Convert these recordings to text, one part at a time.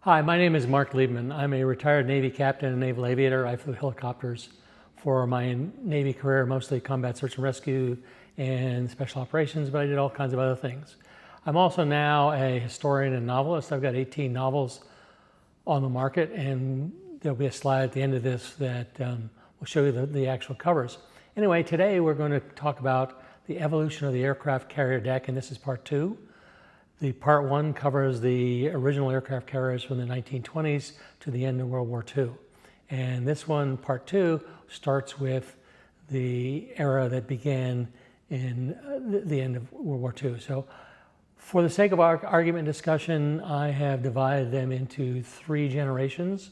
Hi, my name is Marc Liebman. I'm a retired Navy captain and naval aviator. I flew helicopters for my Navy career, mostly combat search and rescue and special operations, but I did all kinds of other things. I'm also now a historian and novelist. I've got 18 novels on the market, and there'll be a slide at the end of this that will show you the actual covers. Anyway, today we're going to talk about the evolution of the aircraft carrier deck, and this is part two. The part one covers the original aircraft carriers from the 1920s to the end of World War II. And this one, part two, starts with the era that began in the end of World War II. So for the sake of our argument and discussion, I have divided them into three generations.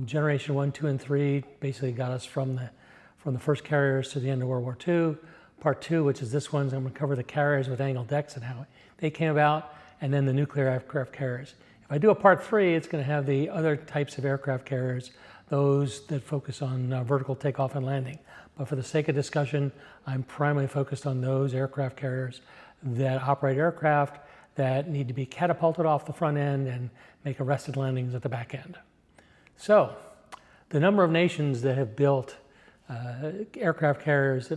Generation 1, 2, and 3 basically got us from the first carriers to the end of World War II. Part two, which is this one, I'm going to cover the carriers with angled decks and how they came about, and then the nuclear aircraft carriers. If I do a part three, it's going to have the other types of aircraft carriers, those that focus on vertical takeoff and landing. But for the sake of discussion, I'm primarily focused on those aircraft carriers that operate aircraft that need to be catapulted off the front end and make arrested landings at the back end. So, the number of nations that have built aircraft carriers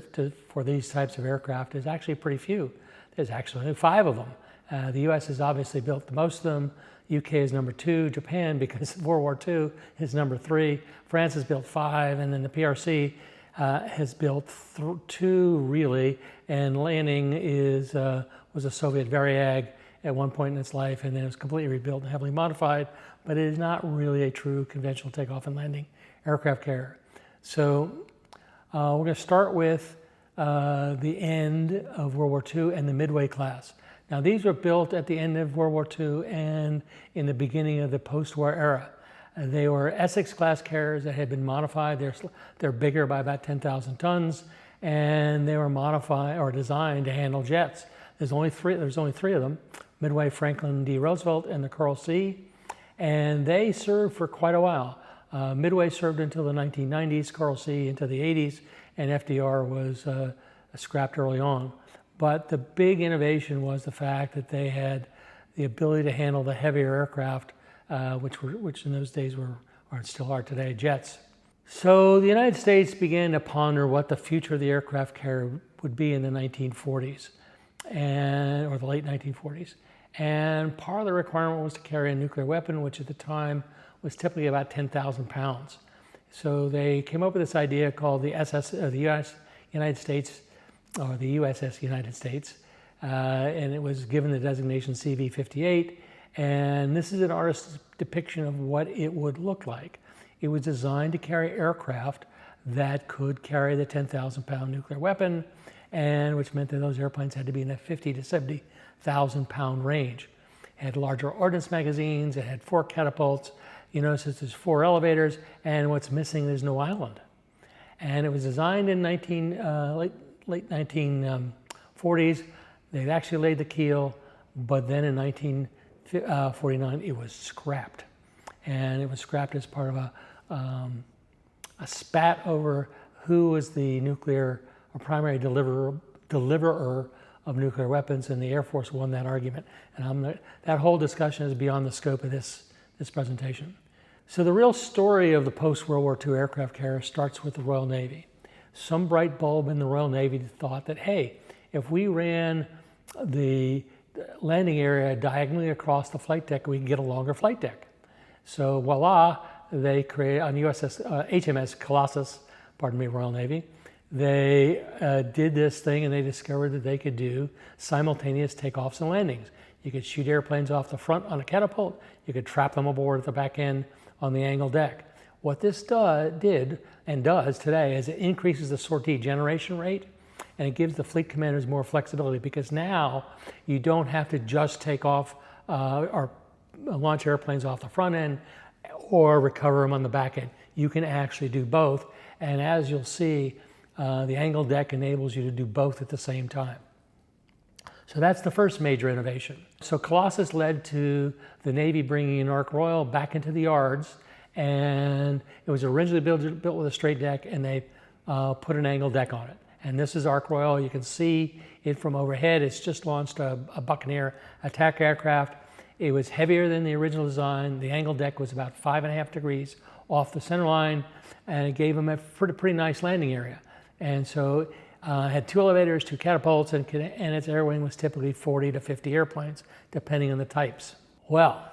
for these types of aircraft is actually pretty few. There's actually 5 of them. The US has obviously built the most of them. UK is number 2. Japan, because of World War II, is number 3. France has built 5, and then the PRC has built 2 really. And landing was a Soviet Variag at one point in its life, and then it was completely rebuilt and heavily modified. But it is not really a true conventional takeoff and landing aircraft carrier. So we're going to start with the end of World War II and the Midway-class. Now, these were built at the end of World War II and in the beginning of the post-war era. They were Essex-class carriers that had been modified. They're bigger by about 10,000 tons, and they were modified or designed to handle jets. There's only three of them: Midway, Franklin D. Roosevelt, and the Coral Sea, and they served for quite a while. Midway served until the 1990s, Coral Sea into the 80s, and FDR was scrapped early on. But the big innovation was the fact that they had the ability to handle the heavier aircraft, which in those days were, or still are today, jets. So the United States began to ponder what the future of the aircraft carrier would be in the 1940s, or the late 1940s. And part of the requirement was to carry a nuclear weapon, which at the time was typically about 10,000 pounds. So they came up with this idea called the United States, or the USS United States, and it was given the designation CV-58. And this is an artist's depiction of what it would look like. It was designed to carry aircraft that could carry the 10,000 pound nuclear weapon, and which meant that those airplanes had to be in the 50 to 70,000 pound range. It had larger ordnance magazines, it had 4 catapults. You notice there's 4 elevators, and what's missing is no island. And it was designed in late 1940s. They'd actually laid the keel, but then in 1949 it was scrapped. And it was scrapped as part of a spat over who was the nuclear or primary deliverer of nuclear weapons, and the Air Force won that argument. And that whole discussion is beyond the scope of this presentation. So the real story of the post-World War II aircraft carrier starts with the Royal Navy. Some bright bulb in the Royal Navy thought that, hey, if we ran the landing area diagonally across the flight deck, we can get a longer flight deck. So voila, they created on HMS Colossus, Royal Navy, they did this thing, and they discovered that they could do simultaneous takeoffs and landings. You could shoot airplanes off the front on a catapult. You could trap them aboard at the back end on the angled deck. What this did and does today is it increases the sortie generation rate, and it gives the fleet commanders more flexibility, because now you don't have to just take off or launch airplanes off the front end or recover them on the back end. You can actually do both, and as you'll see, the angled deck enables you to do both at the same time. So that's the first major innovation. So Colossus led to the Navy bringing an Ark Royal back into the yards, and it was originally built with a straight deck, and they put an angled deck on it. And this is Ark Royal. You can see it from overhead. It's just launched a Buccaneer attack aircraft. It was heavier than the original design. The angled deck was about 5.5 degrees off the center line, and it gave them a pretty nice landing area. And so it had 2 elevators, 2 catapults, and its air wing was typically 40 to 50 airplanes, depending on the types. Well,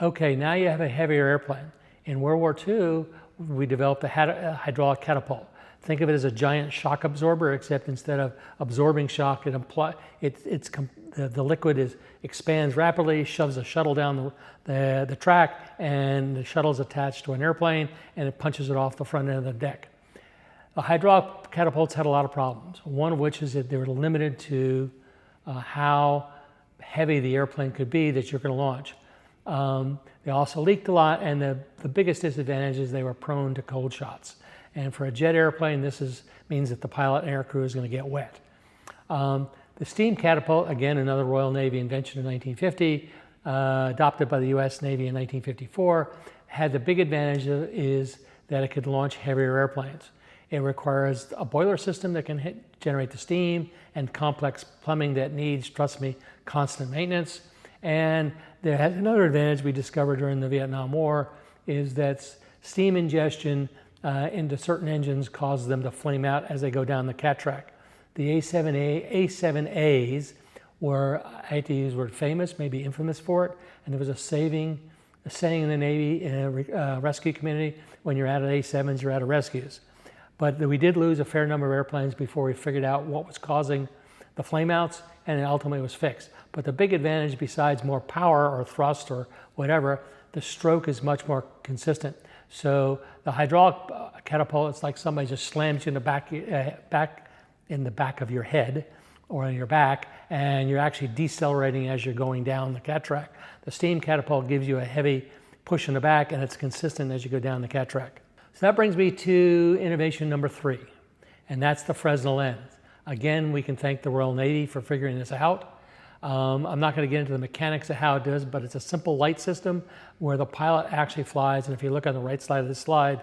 okay, now you have a heavier airplane. In World War II, we developed a hydraulic catapult. Think of it as a giant shock absorber, except instead of absorbing shock, the liquid expands rapidly, shoves a shuttle down the track, and the shuttle is attached to an airplane, and it punches it off the front end of the deck. The hydraulic catapults had a lot of problems, one of which is that they were limited to how heavy the airplane could be that you're going to launch. They also leaked a lot, and the biggest disadvantage is they were prone to cold shots. And for a jet airplane, means that the pilot and air crew is going to get wet. The steam catapult, again, another Royal Navy invention in 1950, adopted by the U.S. Navy in 1954, had the big advantage is that it could launch heavier airplanes. It requires a boiler system that can generate the steam and complex plumbing that needs, trust me, constant maintenance. And there has another advantage we discovered during the Vietnam War is that steam ingestion into certain engines causes them to flame out as they go down the cat track. The A7As were, I hate to use the word famous, maybe infamous for it, and there was a saying in the Navy, in a rescue community, when you're out of A7s, you're out of rescues. But we did lose a fair number of airplanes before we figured out what was causing the flameouts, and it ultimately was fixed. But the big advantage, besides more power or thrust or whatever, the stroke is much more consistent. So the hydraulic catapult, it's like somebody just slams you in the back of your head or on your back, and you're actually decelerating as you're going down the cat track. The steam catapult gives you a heavy push in the back, and it's consistent as you go down the cat track. So that brings me to innovation number 3, and that's the Fresnel lens. Again, we can thank the Royal Navy for figuring this out. I'm not going to get into the mechanics of how it does, but it's a simple light system where the pilot actually flies, and if you look on the right side of the slide,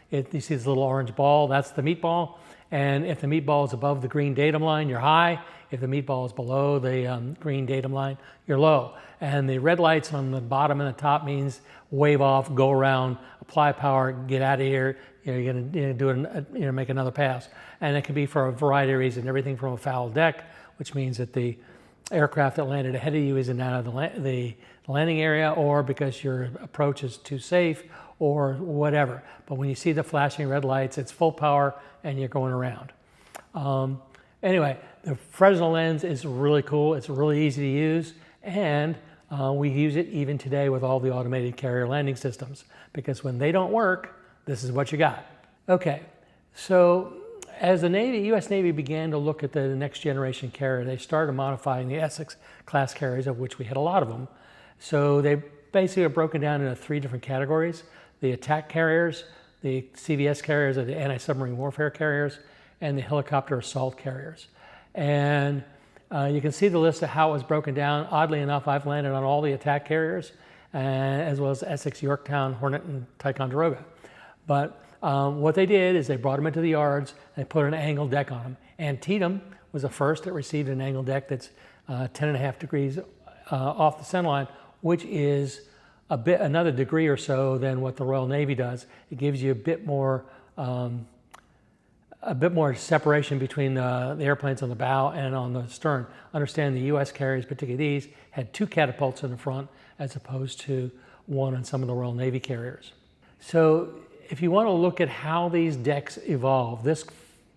you see this little orange ball, that's the meatball, and if the meatball is above the green datum line, you're high. If the meatball is below the green datum line, you're low. And the red lights on the bottom and the top means wave off, go around, apply power, get out of here. You're going to do it, make another pass. And it can be for a variety of reasons, everything from a foul deck, which means that the aircraft that landed ahead of you isn't out of the landing area, or because your approach is too safe, or whatever. But when you see the flashing red lights, it's full power and you're going around. Anyway, the Fresnel lens is really cool. It's really easy to use, and we use it even today with all the automated carrier landing systems, because when they don't work, this is what you got. Okay, so as the U.S. Navy began to look at the next generation carrier, they started modifying the Essex class carriers, of which we had a lot of them. So they basically are broken down into 3 different categories: the attack carriers, the CVS carriers, or the anti-submarine warfare carriers, and the helicopter assault carriers. And you can see the list of how it was broken down. Oddly enough, I've landed on all the attack carriers, as well as Essex, Yorktown, Hornet, and Ticonderoga. But what they did is they brought them into the yards and they put an angled deck on them. Antietam was the first that received an angled deck that's 10.5 degrees off the center line, which is another degree or so than what the Royal Navy does. It gives you a bit more separation between the airplanes on the bow and on the stern. Understand the U.S. carriers, particularly these, had 2 catapults in the front as opposed to 1 on some of the Royal Navy carriers. So if you want to look at how these decks evolve, this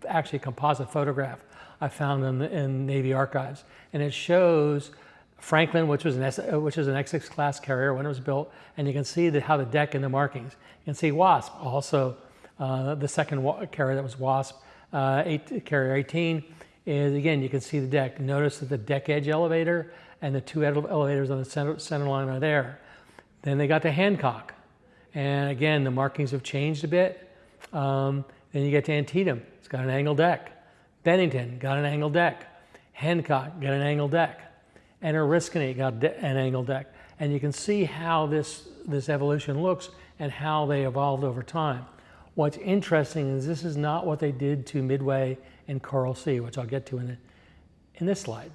actually composite photograph I found in Navy archives, and it shows Franklin, which is an Essex class carrier when it was built, and you can see how the deck and the markings. You can see Wasp, also the second carrier that was Wasp, carrier 18, is again, you can see the deck. Notice that the deck edge elevator and the 2 elevators on the center line are there. Then they got to Hancock, and again, the markings have changed a bit. Then you get to Antietam, it's got an angled deck. Bennington got an angled deck. Hancock got an angled deck. And Oriskany got an angled deck. And you can see how this evolution looks and how they evolved over time. What's interesting is this is not what they did to Midway and Coral Sea, which I'll get to in this slide.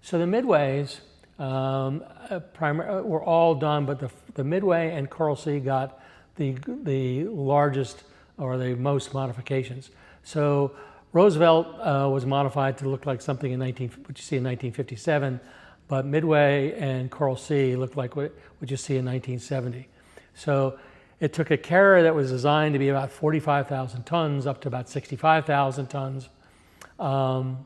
So the Midways were all done, but the Midway and Coral Sea got the largest or the most modifications. So Roosevelt was modified to look like something what you see in 1957, but Midway and Coral Sea looked like what you see in 1970. So it took a carrier that was designed to be about 45,000 tons up to about 65,000 tons. And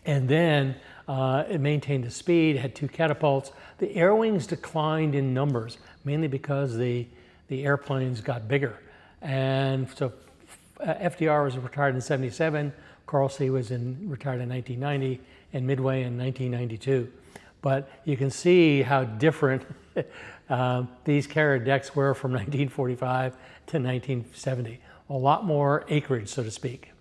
then it maintained the speed, had 2 catapults. The air wings declined in numbers, mainly because the airplanes got bigger. And so FDR was retired in 77, Coral Sea was retired in 1990, and Midway in 1992. But you can see how different these carrier decks were from 1945 to 1970. A lot more acreage, so to speak.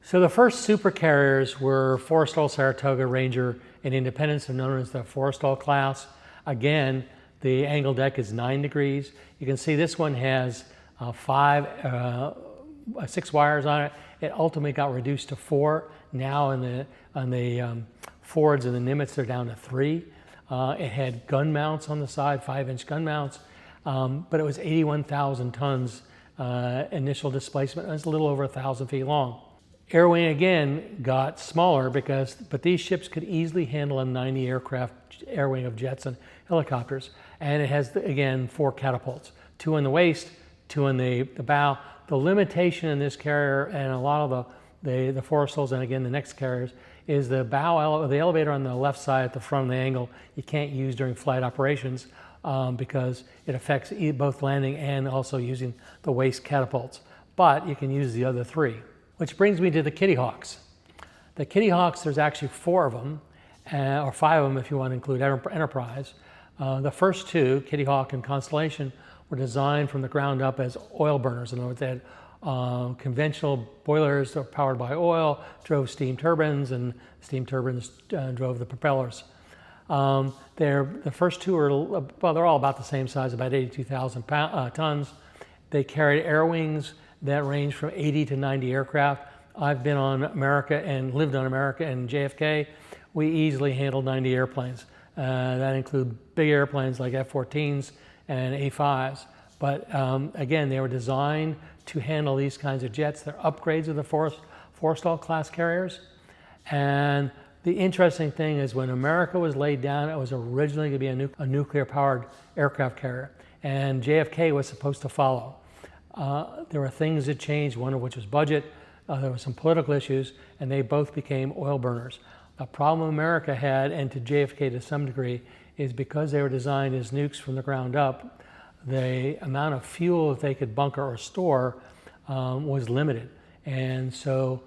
So the first supercarriers were Forrestal, Saratoga, Ranger, and Independence, known as the Forrestal class. Again, the angle deck is 9 degrees. You can see this one has 6 wires on it. It ultimately got reduced to 4. Now on the Fords and the Nimitz, they're down to 3. It had gun mounts on the side, 5-inch gun mounts, but it was 81,000 tons initial displacement. It was a little over 1,000 feet long. Air wing again got smaller but these ships could easily handle a 90 aircraft air wing of jets and helicopters. And it has, again, 4 catapults, 2 in the waist, 2 in the bow. The limitation in this carrier and a lot of the Forrestals and again the next carriers is the the elevator on the left side at the front of the angle you can't use during flight operations because it affects both landing and also using the waist catapults. But you can use the other 3. Which brings me to the Kitty Hawks. The Kitty Hawks, there's actually 4 of them, or 5 of them if you want to include Enterprise. The first 2, Kitty Hawk and Constellation, were designed from the ground up as oil burners. In other words, they had conventional boilers that were powered by oil, drove steam turbines, and steam turbines drove the propellers. The first 2 are, well, they're all about the same size, about 82,000 tons. They carried air wings that range from 80 to 90 aircraft. I've been on America and lived on America and JFK. We easily handled 90 airplanes. That include big airplanes like F-14s and A-5s. But again, they were designed to handle these kinds of jets. They're upgrades of the Forrestal class carriers. And the interesting thing is when America was laid down, it was originally going to be a nuclear-powered aircraft carrier. And JFK was supposed to follow. There were things that changed, one of which was budget. There were some political issues, and they both became oil burners. The problem America had, and to JFK to some degree, is because they were designed as nukes from the ground up, the amount of fuel that they could bunker or store was limited. And so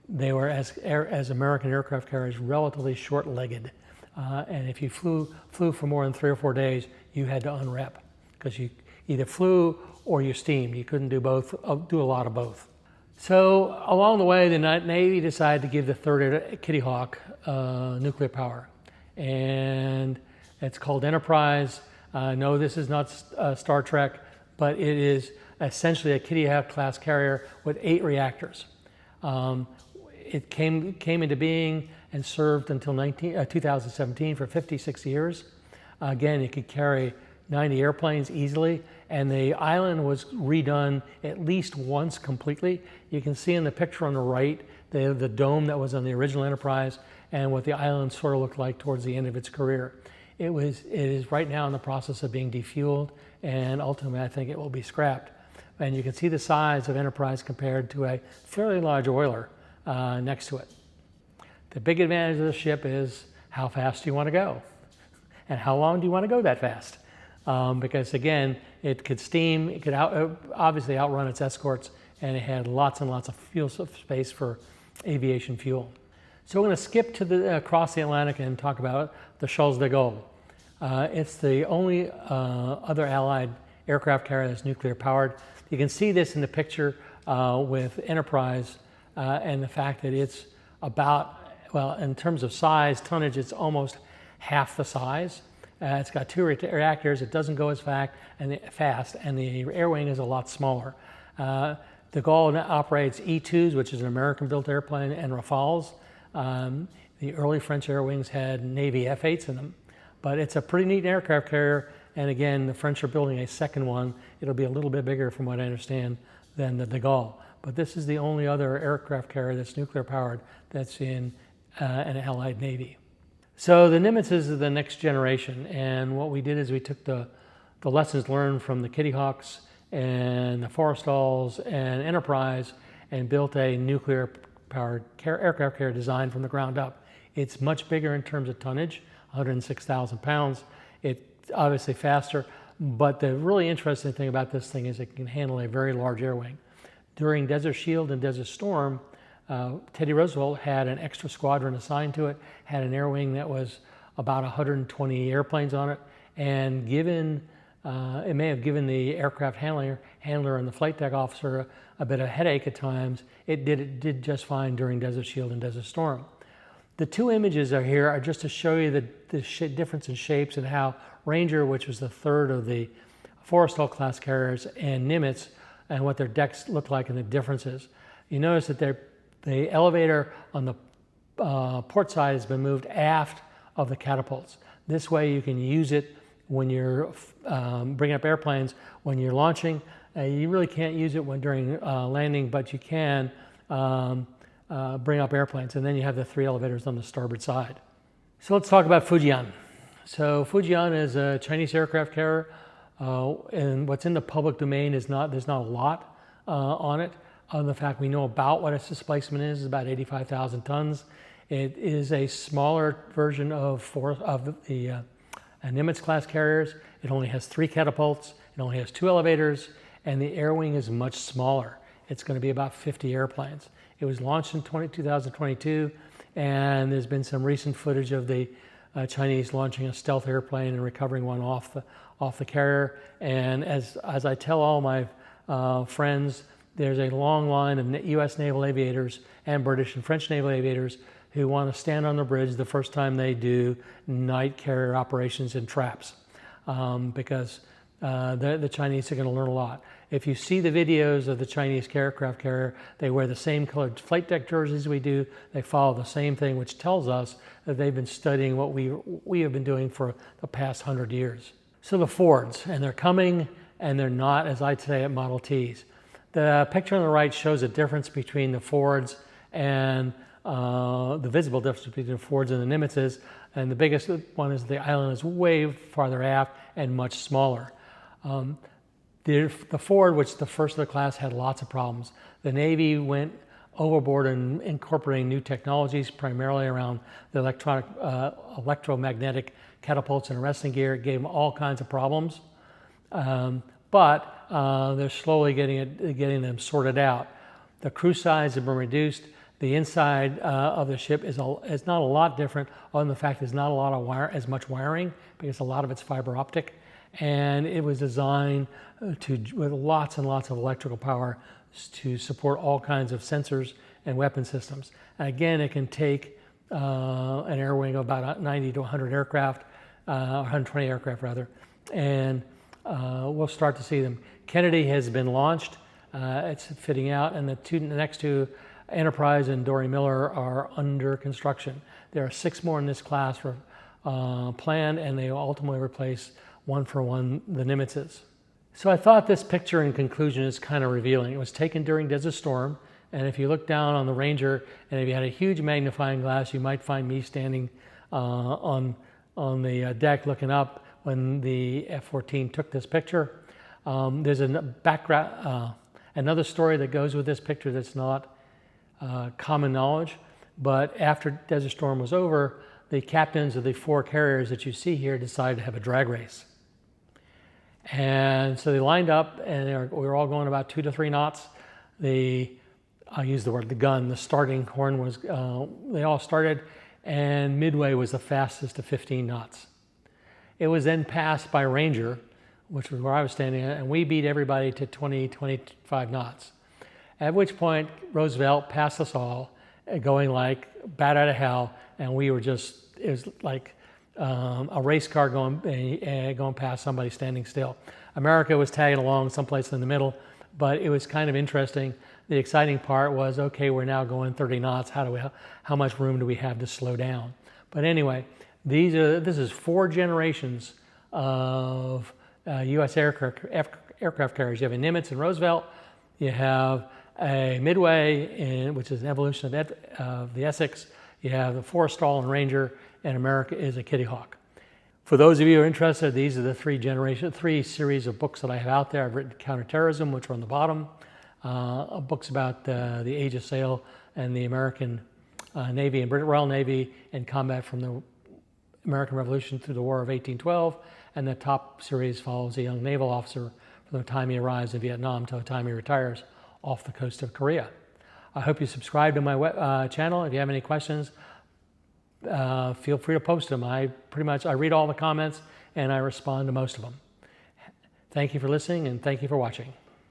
they were, as American aircraft carriers, relatively short-legged. And if you flew for more than 3 or 4 days, you had to unrep because you either flew or you steamed. You couldn't do both, do a lot of both. So along the way, the Navy decided to give the third Kitty Hawk nuclear power. And it's called Enterprise. No, this is not Star Trek, but it is essentially a Kitty Hawk class carrier with 8 reactors. It came into being and served until 2017 for 56 years. Again, it could carry 90 airplanes easily, and the island was redone at least once completely. You can see in the picture on the right the dome that was on the original Enterprise and what the island sort of looked like towards the end of its career. It is right now in the process of being defueled, and ultimately I think it will be scrapped. And you can see the size of Enterprise compared to a fairly large oiler next to it. The big advantage of the ship is how fast do you want to go? And how long do you want to go that fast? Because again, it could steam, it could obviously outrun its escorts, and it had lots and lots of fuel space for aviation fuel. So we're going to skip to across the Atlantic and talk about the Charles de Gaulle. It's the only other Allied aircraft carrier that's nuclear powered. You can see this in the picture with Enterprise and the fact that it's about, well, in terms of size, tonnage, it's almost half the size. It's got 2 reactors, it doesn't go as fast, and the air wing is a lot smaller. De Gaulle operates E-2s, which is an American-built airplane, and Rafales. The early French air wings had Navy F-8s in them, but it's a pretty neat aircraft carrier. And again, the French are building a second one. It'll be a little bit bigger, from what I understand, than the de Gaulle. But this is the only other aircraft carrier that's nuclear powered that's in an Allied Navy. So the Nimitzes are the next generation, and what we did is we took the lessons learned from the Kitty Hawks and the Forrestals and Enterprise and built a nuclear powered aircraft carrier designed from the ground up. It's much bigger in terms of tonnage, 106,000 pounds. It's obviously faster, but the really interesting thing about this thing is it can handle a very large air wing. During Desert Shield and Desert Storm, Teddy Roosevelt had an extra squadron assigned to it, had an air wing that was about 120 airplanes on it, and it may have given the aircraft handler and the flight deck officer a bit of headache at times. It did just fine during Desert Shield and Desert Storm. The two images are here are just to show you the difference in shapes and how Ranger, which was the third of the Forrestal class carriers, and Nimitz, and what their decks look like and the differences. You notice that the elevator on the port side has been moved aft of the catapults. This way you can use it when you're bringing up airplanes. When you're launching, you really can't use it during landing, but you can bring up airplanes. And then you have the three elevators on the starboard side. So let's talk about Fujian. So Fujian is a Chinese aircraft carrier, and what's in the public domain there's not a lot on it. Other than the fact we know about what its displacement is about 85,000 tons. It is a smaller version of the Nimitz class carriers. It only has 3 catapults, it only has 2 elevators, and the air wing is much smaller. It's going to be about 50 airplanes. It was launched in 2022, and there's been some recent footage of the Chinese launching a stealth airplane and recovering one off the carrier. And as I tell all my friends, there's a long line of U.S. naval aviators and British and French naval aviators who want to stand on the bridge the first time they do night carrier operations in traps, because the Chinese are going to learn a lot. If you see the videos of the Chinese aircraft carrier, they wear the same colored flight deck jerseys we do. They follow the same thing, which tells us that they've been studying what we have been doing for the past 100 years. So the Fords, and they're coming, and they're not, as I'd say, at Model Ts. The picture on the right shows a difference between the Fords and the visible difference between the Fords and the Nimitzes, and the biggest one is the island is way farther aft and much smaller. The Ford, which is the first of the class, had lots of problems. The Navy went overboard in incorporating new technologies, primarily around the electromagnetic catapults and arresting gear. It gave them all kinds of problems, but they're slowly getting them sorted out. The crew size has been reduced. The inside of the ship is not a lot different, other than the fact there's not a lot of as much wiring, because a lot of it's fiber optic, and it was designed with lots and lots of electrical power to support all kinds of sensors and weapon systems. And again, it can take an air wing of about 90 to 100 aircraft, 120 aircraft rather, and we'll start to see them. Kennedy has been launched. It's fitting out, and the next two, Enterprise and Dory Miller, are under construction. There are 6 more in this class for planned, and they will ultimately replace one for one the Nimitzes. So I thought this picture in conclusion is kind of revealing. It was taken during Desert Storm, and if you look down on the Ranger, and if you had a huge magnifying glass, you might find me standing on the deck looking up when the F-14 took this picture. There's a background, another story that goes with this picture that's not common knowledge, but after Desert Storm was over, the captains of the 4 carriers that you see here decided to have a drag race. And so they lined up, and we were all going about 2 to 3 knots. I'll use the word, the gun, the starting horn was, they all started, and Midway was the fastest to 15 knots. It was then passed by Ranger, which was where I was standing at, and we beat everybody to 20, 25 knots. At which point, Roosevelt passed us all, going like bat out of hell, and we were just, it was like a race car going past somebody standing still. America was tagging along someplace in the middle, but it was kind of interesting. The exciting part was, okay, we're now going 30 knots. How much room do we have to slow down? But anyway, this is 4 generations of U.S. aircraft carriers. You have a Nimitz and Roosevelt. You have a Midway, which is an evolution of the Essex. You have the Forrestal and Ranger, and America is a Kitty Hawk. For those of you who are interested, these are the 3 series of books that I have out there. I've written Counterterrorism, which are on the bottom, books about the age of sail and the American Navy and British Royal Navy and combat from the American Revolution through the War of 1812. And the top series follows a young naval officer from the time he arrives in Vietnam to the time he retires off the coast of Korea. I hope you subscribe to my channel. If you have any questions, feel free to post them. I read all the comments and I respond to most of them. Thank you for listening and thank you for watching.